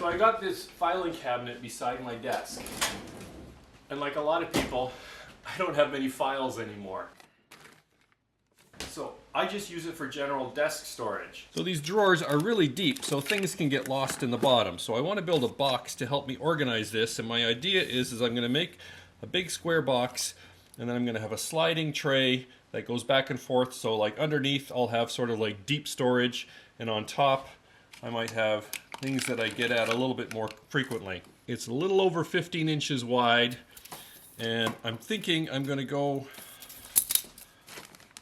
So I got this filing cabinet beside my desk. And like a lot of people, I don't have many files anymore. So I just use it for general desk storage. So these drawers are really deep, so things can get lost in the bottom. So I want to build a box to help me organize this, and my idea is I'm going to make a big square box, and then I'm going to have a sliding tray that goes back and forth. So like underneath I'll have sort of like deep storage, and on top I might have things that I get at a little bit more frequently. It's a little over 15 inches wide, and I'm thinking I'm going to go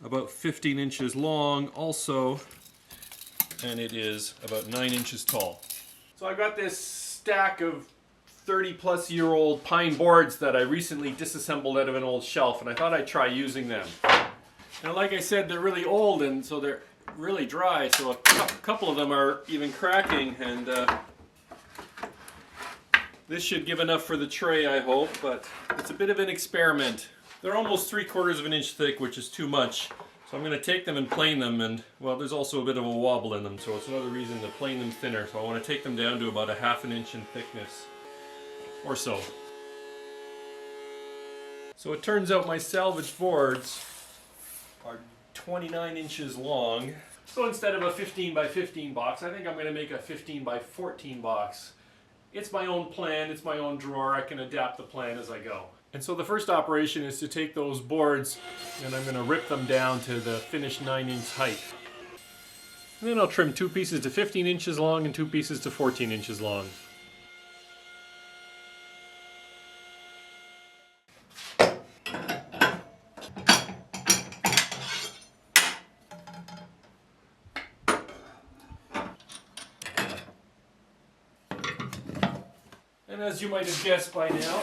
about 15 inches long also, and it is about 9 inches tall. So I got this stack of 30-plus-year-old pine boards that I recently disassembled out of an old shelf, and I thought I'd try using them. Now, like I said, they're really old, and so they're really dry, so a couple of them are even cracking, and this should give enough for the tray, I hope, but it's a bit of an experiment. They're almost 3/4 of an inch thick, which is too much. So I'm going to take them and plane them, and well, there's also a bit of a wobble in them, so it's another reason to plane them thinner. So I want to take them down to about 1/2 inch in thickness, or so. So it turns out my salvage boards are 29 inches long. So instead of a 15 by 15 box, I think I'm going to make a 15 by 14 box. It's my own plan, it's my own drawer, I can adapt the plan as I go. And so the first operation is to take those boards and I'm going to rip them down to the finished 9-inch height. And then I'll trim 2 pieces to 15 inches long and 2 pieces to 14 inches long. And as you might have guessed by now,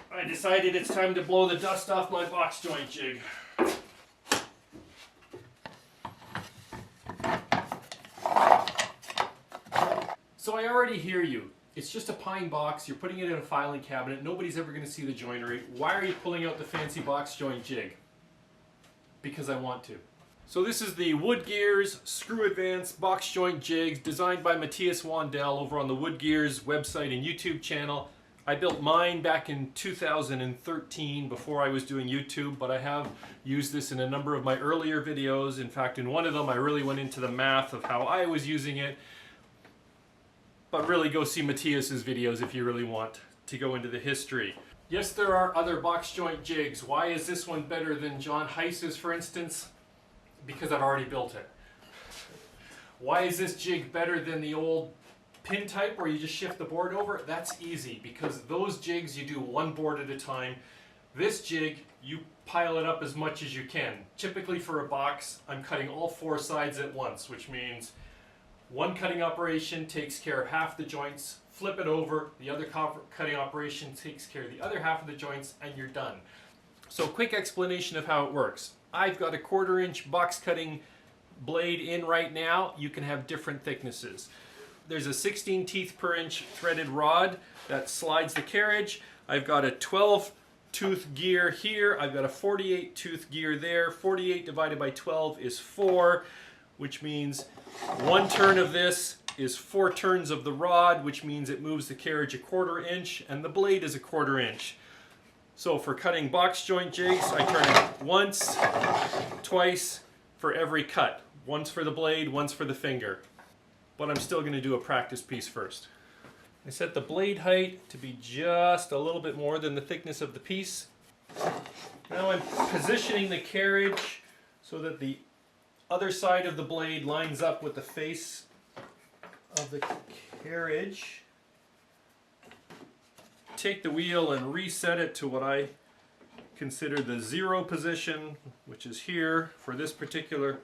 I decided it's time to blow the dust off my box joint jig. So I already hear you. It's just a pine box, you're putting it in a filing cabinet, nobody's ever going to see the joinery. Why are you pulling out the fancy box joint jig? Because I want to. So this is the Woodgears Screw Advance Box Joint Jig, designed by Matthias Wandel over on the Woodgears website and YouTube channel. I built mine back in 2013 before I was doing YouTube, but I have used this in a number of my earlier videos. In fact, in one of them I really went into the math of how I was using it. But really go see Matthias's videos if you really want to go into the history. Yes, there are other box joint jigs. Why is this one better than John Heiss's, for instance? Because I've already built it. Why is this jig better than the old pin type where you just shift the board over? That's easy, because those jigs you do one board at a time. This jig, you pile it up as much as you can. Typically for a box, I'm cutting all 4 sides at once, which means one cutting operation takes care of half the joints, flip it over, the other cutting operation takes care of the other half of the joints, and you're done. So quick explanation of how it works. I've got a 1/4 inch box cutting blade in right now. You can have different thicknesses. There's a 16 teeth per inch threaded rod that slides the carriage. I've got a 12 tooth gear here. I've got a 48 tooth gear there. 48 divided by 12 is 4, which means 1 turn of this is 4 turns of the rod, which means it moves the carriage a 1/4 inch, and the blade is a 1/4 inch. So for cutting box joint jigs, I turn it once, twice for every cut. Once for the blade, once for the finger. But I'm still going to do a practice piece first. I set the blade height to be just a little bit more than the thickness of the piece. Now I'm positioning the carriage so that the other side of the blade lines up with the face of the carriage. Take the wheel and reset it to what I consider the 0 position, which is here for this particular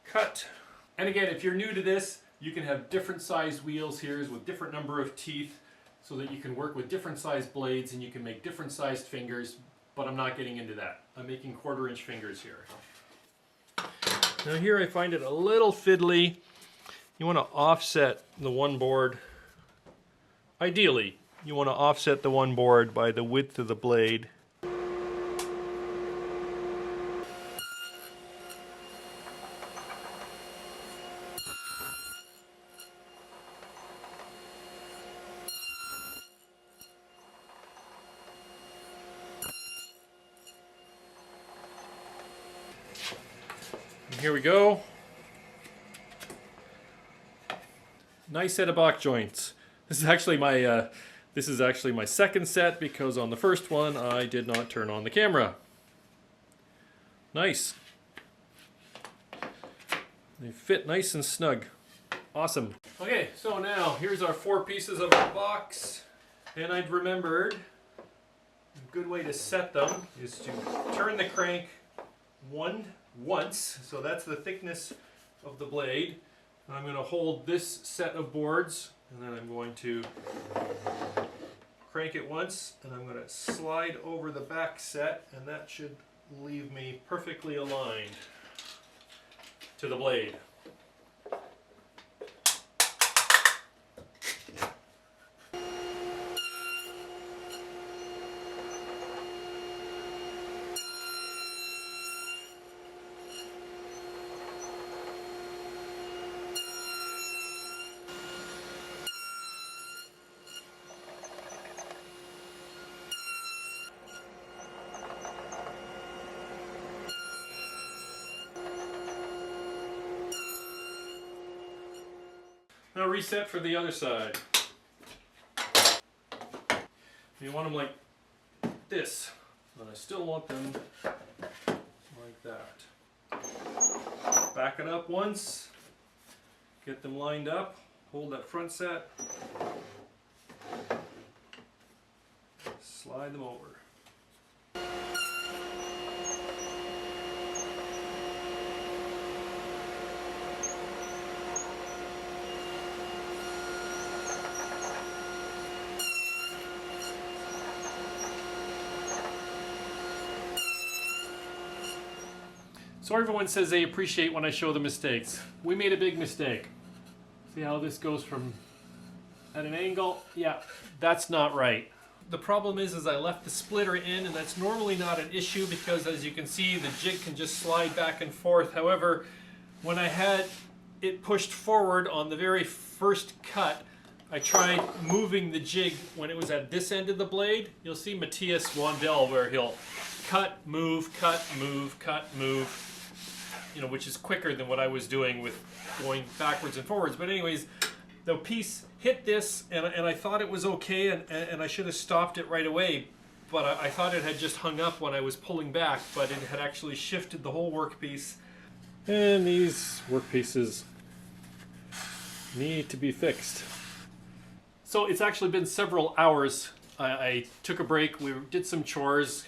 cut. And again, if you're new to this, you can have different sized wheels here with different number of teeth so that you can work with different sized blades and you can make different sized fingers, but I'm not getting into that. I'm making 1/4 inch fingers here. Now here I find it a little fiddly. You want to offset the one board. Ideally, you want to offset the one board by the width of the blade. here we go. Nice set of box joints. This is actually my second set because on the first one I did not turn on the camera. Nice. They fit nice and snug. Awesome. Okay, so now here's our 4 pieces of our box. And I'd remembered a good way to set them is to turn the crank once, so that's the thickness of the blade. And I'm going to hold this set of boards, and then I'm going to crank it once, and I'm going to slide over the back set, and that should leave me perfectly aligned to the blade. Now reset for the other side. You want them like this, but I still want them like that. Back it up once, get them lined up, hold that front set, slide them over. So everyone says they appreciate when I show the mistakes. We made a big mistake. See how this goes from at an angle? Yeah, that's not right. The problem is I left the splitter in, and that's normally not an issue because as you can see the jig can just slide back and forth. However, when I had it pushed forward on the very first cut, I tried moving the jig when it was at this end of the blade. You'll see Matthias WnW where he'll cut, move, cut, move, cut, move. You know, which is quicker than what I was doing with going backwards and forwards. But anyways, the piece hit this, and I thought it was okay, and I should have stopped it right away. But I thought it had just hung up when I was pulling back, but it had actually shifted the whole workpiece. And these workpieces need to be fixed. So it's actually been several hours. I took a break, we did some chores.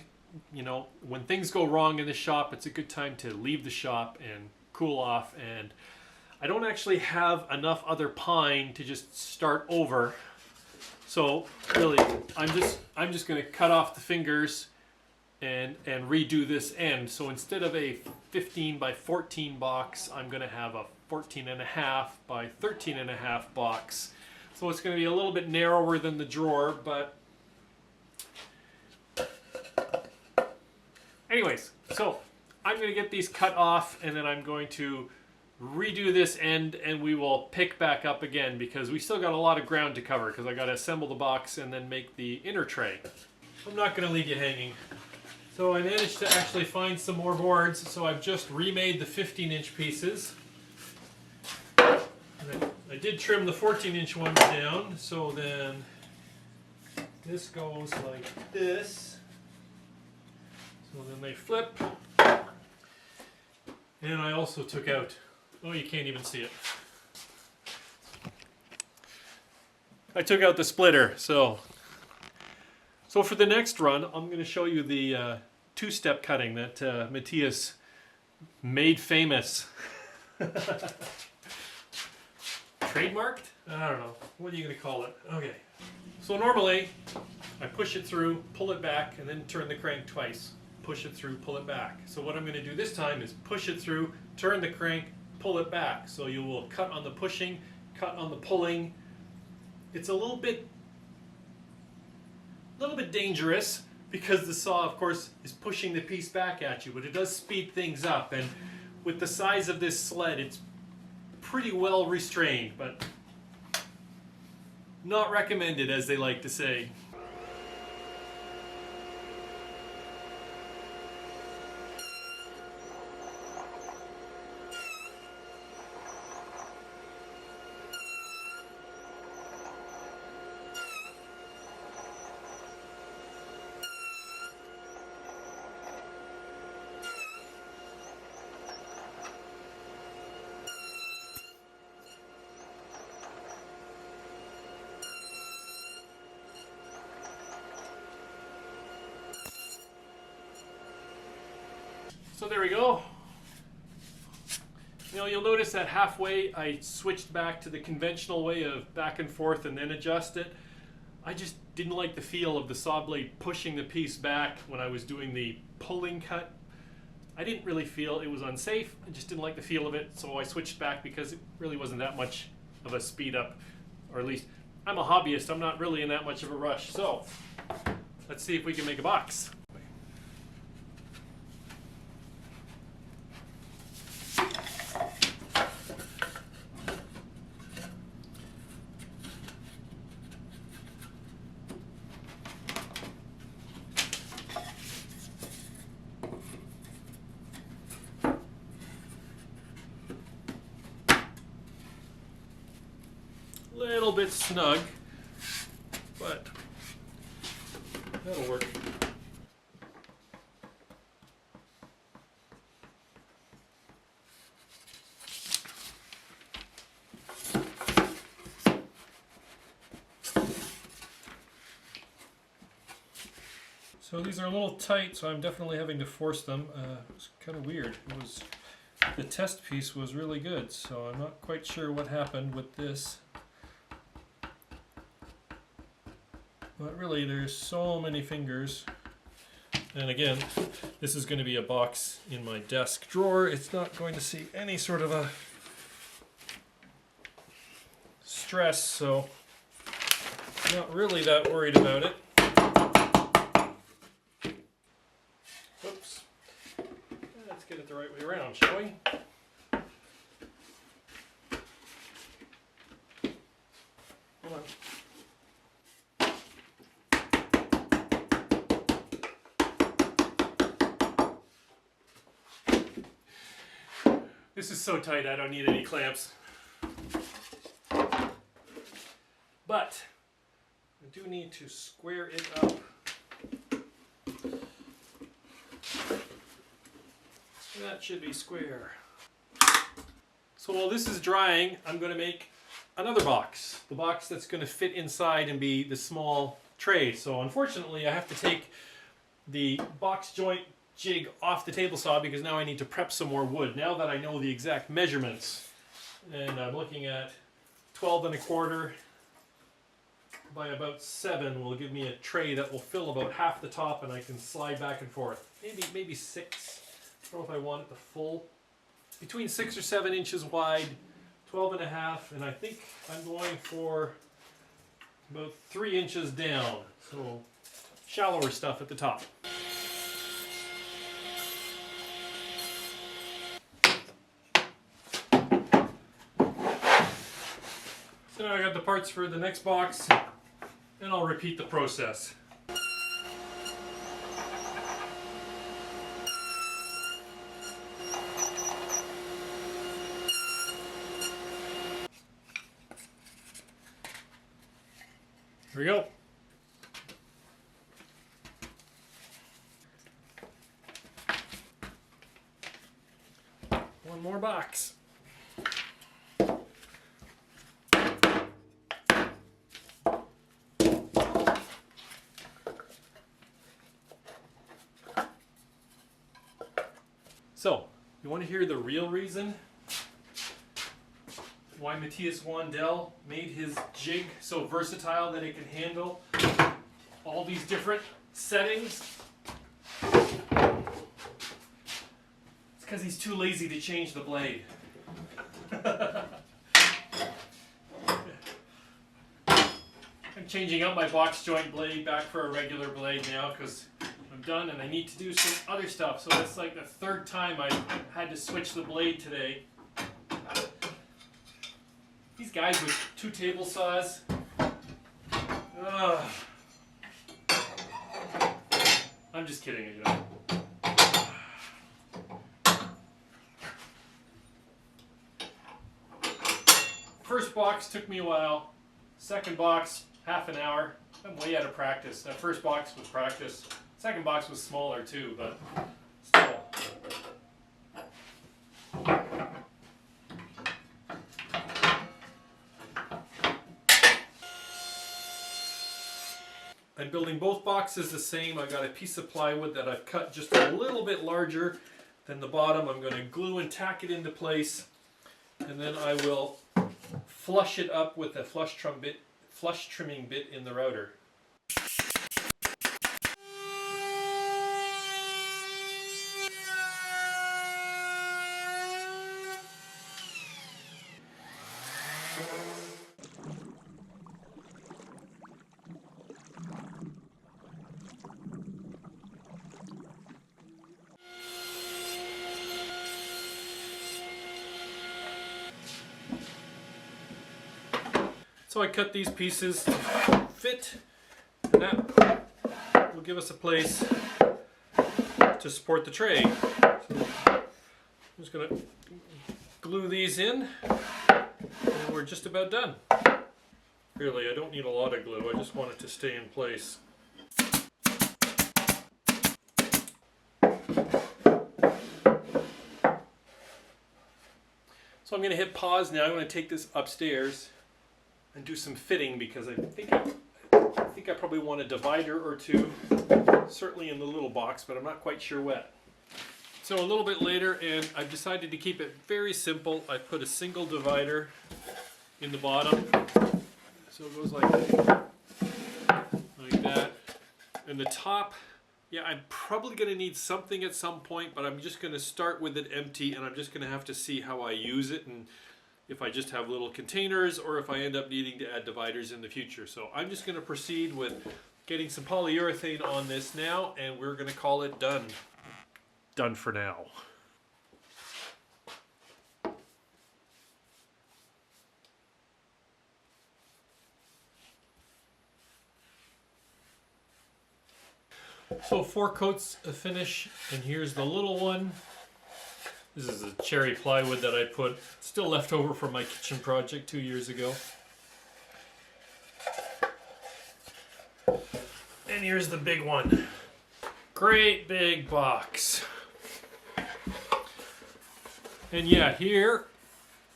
You know, when things go wrong in the shop, it's a good time to leave the shop and cool off. And I don't actually have enough other pine to just start over. So really, I'm just going to cut off the fingers and redo this end. So instead of a 15 by 14 box, I'm going to have a 14.5 by 13.5 box. So it's going to be a little bit narrower than the drawer, but anyways, so I'm going to get these cut off, and then I'm going to redo this end, and we will pick back up again because we still got a lot of ground to cover because I got to assemble the box and then make the inner tray. I'm not going to leave you hanging. So I managed to actually find some more boards, so I've just remade the 15-inch pieces. And I did trim the 14-inch ones down, so then this goes like this. So then they flip, and I also took out, oh, you can't even see it. I took out the splitter, so for the next run, I'm going to show you the two-step cutting that Matthias made famous. Trademarked? I don't know. What are you going to call it? Okay. So normally, I push it through, pull it back, and then turn the crank twice. Push it through, pull it back. So what I'm going to do this time is push it through, turn the crank, pull it back. So you will cut on the pushing, cut on the pulling. It's a little bit dangerous because the saw, of course, is pushing the piece back at you, but it does speed things up. And with the size of this sled, it's pretty well restrained, but not recommended, as they like to say. So there we go. You know, you'll notice that halfway I switched back to the conventional way of back and forth and then adjust it. I just didn't like the feel of the saw blade pushing the piece back when I was doing the pulling cut. I didn't really feel it was unsafe. I just didn't like the feel of it, so I switched back because it really wasn't that much of a speed up, or at least I'm a hobbyist. I'm not really in that much of a rush. So let's see if we can make a box. Little bit snug, but that'll work. So these are a little tight, so I'm definitely having to force them. It's kind of weird. The test piece was really good, so I'm not quite sure what happened with this. But really, there's so many fingers. And again, this is going to be a box in my desk drawer. It's not going to see any sort of a stress, so I'm not really that worried about it. Oops. Let's get it the right way around, shall we? Hold on. This is so tight I don't need any clamps. But I do need to square it up. That should be square. So while this is drying, I'm going to make another box. The box that's going to fit inside and be the small tray. So unfortunately I have to take the box joint jig off the table saw because now I need to prep some more wood. Now that I know the exact measurements, and I'm looking at 12 1/4 by about 7 will give me a tray that will fill about half the top, and I can slide back and forth. Maybe 6. I don't know if I want it the full. Between 6 or 7 inches wide, 12 1/2, and I think I'm going for about 3 inches down. So shallower stuff at the top. So now I got the parts for the next box, and I'll repeat the process. Here we go. One more box. So, you want to hear the real reason why Matthias Wandel made his jig so versatile that it can handle all these different settings? It's because he's too lazy to change the blade. I'm changing out my box joint blade back for a regular blade now because I'm done and I need to do some other stuff. So it's like the 3rd time I've had to switch the blade today. These guys with 2 table saws. Ugh. I'm just kidding, you know. First box took me a while. Second box, half an hour. I'm way out of practice. That first box was practice. Second box was smaller too, but still. I'm building both boxes the same. I got a piece of plywood that I've cut just a little bit larger Then the bottom I'm going to glue and tack it into place, and then I will flush it up with a flush trimming bit in the router. So I cut these pieces to fit, and that will give us a place to support the tray. So I'm just going to glue these in, and we're just about done. Really, I don't need a lot of glue, I just want it to stay in place. So I'm going to hit pause now. I'm going to take this upstairs and do some fitting, because I think I probably want a divider or two, certainly in the little box, but I'm not quite sure what. So a little bit later, and I've decided to keep it very simple. I put a single divider in the bottom, so it goes like that. And the top, yeah, I'm probably going to need something at some point, but I'm just going to start with it empty, and I'm just going to have to see how I use it, and if I just have little containers, or if I end up needing to add dividers in the future. So I'm just going to proceed with getting some polyurethane on this now, and we're going to call it done. Done for now. So 4 coats of finish, and here's the little one. This is a cherry plywood that I put, still left over from my kitchen project 2 years ago. And here's the big one. Great big box. And yeah, here,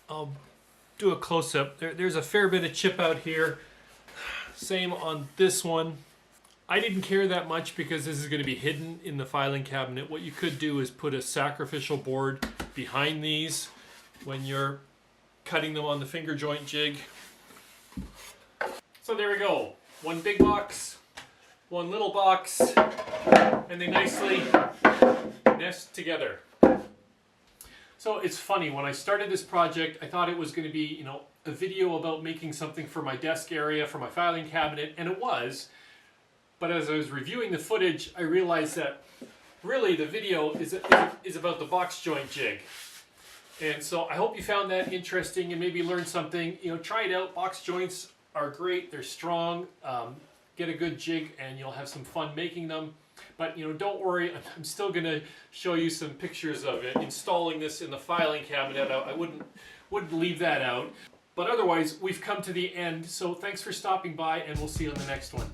I'll do a close-up. There's a fair bit of chip out here. Same on this one. I didn't care that much because this is going to be hidden in the filing cabinet. What you could do is put a sacrificial board behind these when you're cutting them on the finger joint jig. So there we go. One big box, one little box, and they nicely nest together. So it's funny, when I started this project, I thought it was going to be, you know, a video about making something for my desk area, for my filing cabinet, and it was. But as I was reviewing the footage, I realized that really the video is about the box joint jig. And so I hope you found that interesting and maybe learned something. You know, try it out. Box joints are great. They're strong. Get a good jig and you'll have some fun making them. But you know, don't worry. I'm still going to show you some pictures of it. Installing this in the filing cabinet, I wouldn't leave that out. But otherwise, we've come to the end. So thanks for stopping by, and we'll see you on the next one.